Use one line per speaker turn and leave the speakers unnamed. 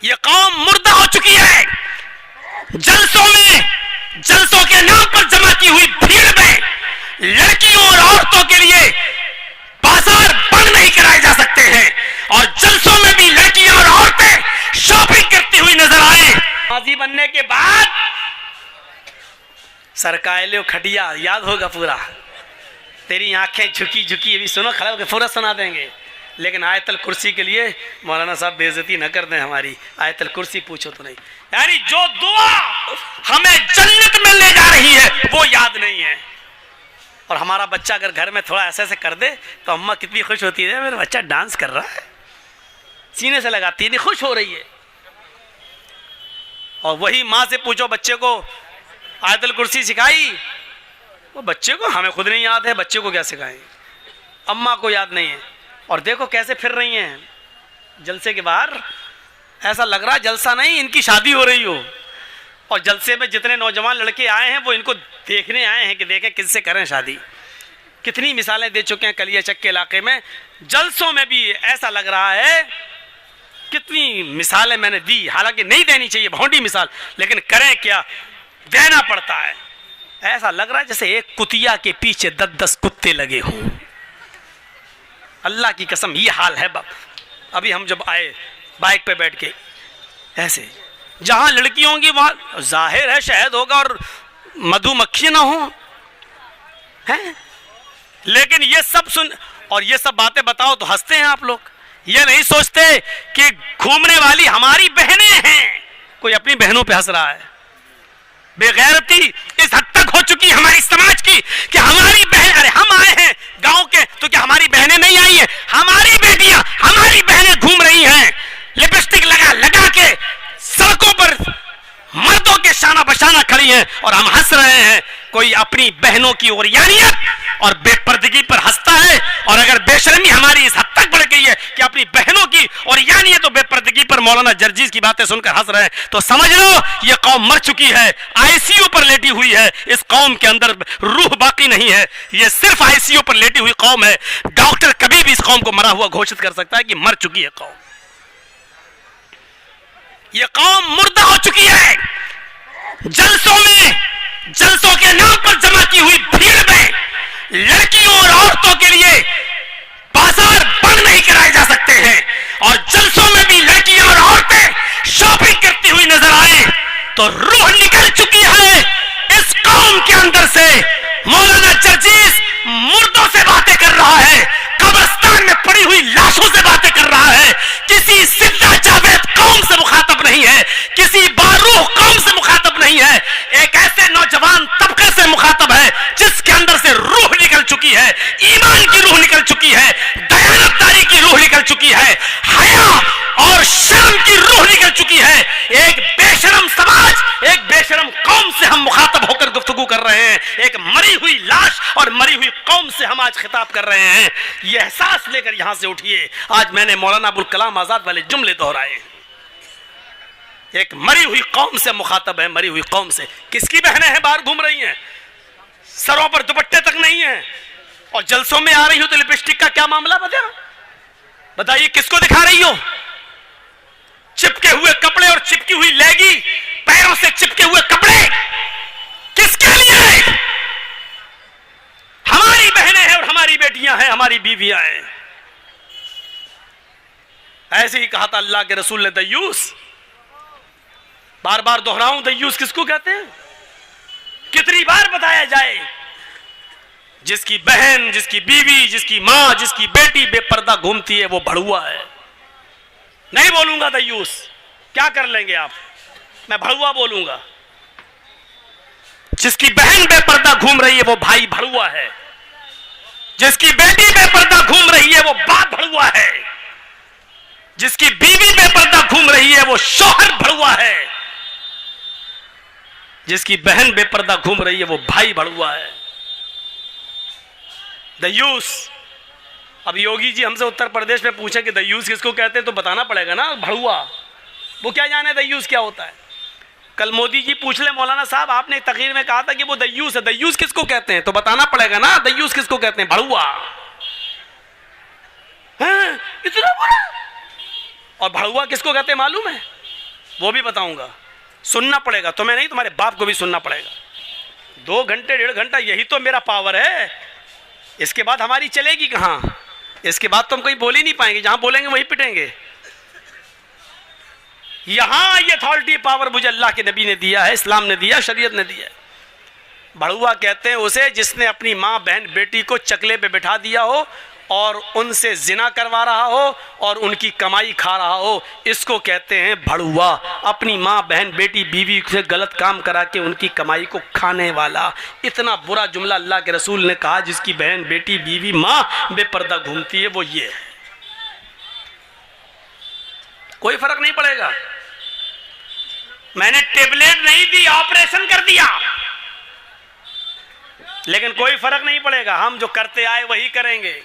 ये कौम मुर्दा हो चुकी है। जलसों के नाम पर जमा की हुई भीड़ में लड़कियों और औरतों के लिए बाजार बंद नहीं कराए जा सकते हैं, और जलसों में भी लड़कियां और औरतें शॉपिंग करती हुई नजर आए। माजी बनने के बाद सरकायले खटिया याद होगा पूरा, तेरी आंखें झुकी झुकी, अभी सुनो, खड़ा होकर पूरा सुना देंगे। लेकिन आयतल कुर्सी के लिए मौलाना साहब बेइज्जती न कर दें हमारी, आयतल कुर्सी पूछो तो नहीं, यानी जो दुआ हमें जन्नत में ले जा रही है वो याद नहीं है। और हमारा बच्चा अगर घर में थोड़ा ऐसे ऐसे कर दे तो अम्मा कितनी खुश होती है, मेरा बच्चा डांस कर रहा है, सीने से लगाती है, खुश हो रही है। और वही माँ से पूछो बच्चे को आयतल कुर्सी सिखाई, वो बच्चे को, हमें खुद नहीं याद है, बच्चे को क्या सिखाएं, अम्मा को याद नहीं है। और देखो कैसे फिर रही हैं जलसे के बाहर, ऐसा लग रहा है जलसा नहीं इनकी शादी हो रही हो। और जलसे में जितने नौजवान लड़के आए हैं वो इनको देखने आए हैं कि देखें किससे करें शादी। कितनी मिसालें दे चुके हैं कलियाचक के इलाके में, जलसों में भी ऐसा लग रहा है, कितनी मिसालें मैंने दी, हालांकि नहीं देनी चाहिए भौंडी मिसाल, लेकिन करें क्या, देना पड़ता है। ऐसा लग रहा है जैसे एक कुतिया के पीछे 10-10 कुत्ते लगे हों। अल्लाह की कसम ये हाल है बाप। अभी हम जब आए बाइक पे बैठ के, ऐसे जहां लड़की होंगी वहां जाहिर है शहद होगा और मधुमक्खी ना हो, हैं? लेकिन ये सब सुन और ये सब बातें बताओ तो हंसते हैं आप लोग। ये नहीं सोचते कि घूमने वाली हमारी बहनें हैं, कोई अपनी बहनों पे हंस रहा है। बेगैरती इस हद तक हो चुकी है हमारी समाज की कि हमारी बहन, अरे हम आए हैं गांव के तो क्या हमारी बहनें नहीं आई हैं? हमारी बेटियां, हमारी बहनें घूम रही हैं लिपस्टिक लगा लगा के सड़कों पर, मर्दों के शाना बशाना खड़ी हैं और हम हंस रहे हैं। कोई अपनी बहनों की ओरियानियत और बेपर्दगी पर हंसता है, और अगर बेशर्मी हमारी इस हद तक बढ़ गई है कि अपनी बहनों की ओरियानियत और बेपर्दगी पर मौलाना जर्जीज की बातें सुनकर हंस रहे हैं, तो समझ लो ये कौम मर चुकी है, आईसीयू पर लेटी हुई है। इस कौम के अंदर रूह बाकी नहीं है, ये सिर्फ आईसीयू पर लेटी हुई कौम है। डॉक्टर कभी भी इस कौम को मरा हुआ घोषित कर सकता है कि मर चुकी है कौम। ये कौम मुर्दा हो चुकी है। जलसों के नाम पर जमा की हुई भीड़ में लड़कियों और औरतों के लिए बाजार बंद नहीं कराए जा सकते हैं, और जलसों में भी लड़कियां और औरतें शॉपिंग करती हुई नजर आए तो रूह निकल चुकी है इस कौम के अंदर से। मौलाना जर्जीस मुर्दों से बातें कर रहा है, कब्रिस्तान में पड़ी हुई लाशों से बातें कर रहा है, किसी जिंदा जावेद कौम से मुखातब नहीं है, किसी बारूह कौम से मुखातब नहीं है, एक ऐसे नौजवान तबके से मुखातब है जिसके अंदर से रूह निकल चुकी है, ईमान की रूह निकल चुकी है, दयानतदारी की रूह निकल चुकी है, हया और शर्म की रूह निकल चुकी है। एक बेशरम समाज, एक बेशरम कौम से हम मुखातब होकर गुफ्तगू कर रहे हैं, एक मरी हुई लाश और मरी हुई कौम से हम आज खिताब कर रहे हैं। यह एहसास लेकर यहां से उठिए। आज मैंने मौलाना अबुल कलाम आजाद वाले जुमले दोहराए। एक मरी हुई कौम से मुखातब है, मरी हुई कौम से। किसकी बहनें हैं बाहर घूम रही हैं, सरों पर दुपट्टे तक नहीं है, और जलसों में आ रही हो तो लिपस्टिक का क्या मामला बताइए किसको दिखा रही हो? चिपके हुए कपड़े और चिपकी हुई लेगी, पैरों से चिपके हुए कपड़े किसके लिए? हमारी बहनें हैं और हमारी बेटियां हैं, हमारी बीवियां हैं। ऐसे ही कहा था अल्लाह के रसूल ने, दयूस, बार बार दोहराऊं, दयूस किसको कहते हैं? कितनी बार बताया जाए? जिसकी बहन, जिसकी बीवी, जिसकी मां, जिसकी बेटी बेपर्दा घूमती है वो भड़ुआ है। नहीं बोलूंगा दयूस, क्या कर लेंगे आप, मैं भड़ुआ बोलूंगा। जिसकी बहन बेपर्दा घूम रही है वो भाई भड़ुआ है, जिसकी बेटी बेपर्दा घूम रही है वो बाप भड़ुआ है, जिसकी बीवी बेपर्दा घूम रही है वो शौहर भड़ुआ है, जिसकी बहन बेपर्दा घूम रही है वो भाई भड़ुआ है। दयूस, अब योगी जी हमसे उत्तर प्रदेश में पूछे कि दयूस किसको कहते हैं तो बताना पड़ेगा ना, भड़ुआ। वो क्या जाने दयूस क्या होता है? कल मोदी जी पूछ ले मौलाना साहब, आपने तकरीर में कहा था कि वो दयूस है, दयूस किसको कहते हैं तो बताना पड़ेगा ना, दयूस किसको कहते हैं? भड़ुआ। इतना बड़ा। और भड़ुआ किसको कहते हैं मालूम है? वो भी बताऊंगा। सुनना पड़ेगा, तुम्हें नहीं, तुम्हारे बाप को भी सुनना पड़ेगा। 2 घंटे 1.5 घंटा यही तो मेरा पावर है। इसके बाद हमारी चलेगी कहां? इसके बाद तो हम कहीं बोल ही नहीं पाएंगे, जहां बोलेंगे वहीं पिटेंगे। यहां ये अथॉरिटी पावर मुझे अल्लाह के नबी ने दिया है, इस्लाम ने दिया, शरीयत ने दिया है। भड़ुआ कहते हैं उसे जिसने अपनी मां बहन बेटी को चकले पे बिठा दिया हो और उनसे जिना करवा रहा हो और उनकी कमाई खा रहा हो, इसको कहते हैं भड़ुआ। अपनी माँ बहन बेटी बीवी से गलत काम करा के उनकी कमाई को खाने वाला। इतना बुरा जुमला अल्लाह के रसूल ने कहा, जिसकी बहन बेटी बीवी माँ बेपर्दा घूमती है, वो ये है। कोई फर्क नहीं पड़ेगा। मैंने टेबलेट नहीं दी, ऑपरेशन कर दिया, लेकिन कोई फर्क नहीं पड़ेगा। हम जो करते आए वही करेंगे।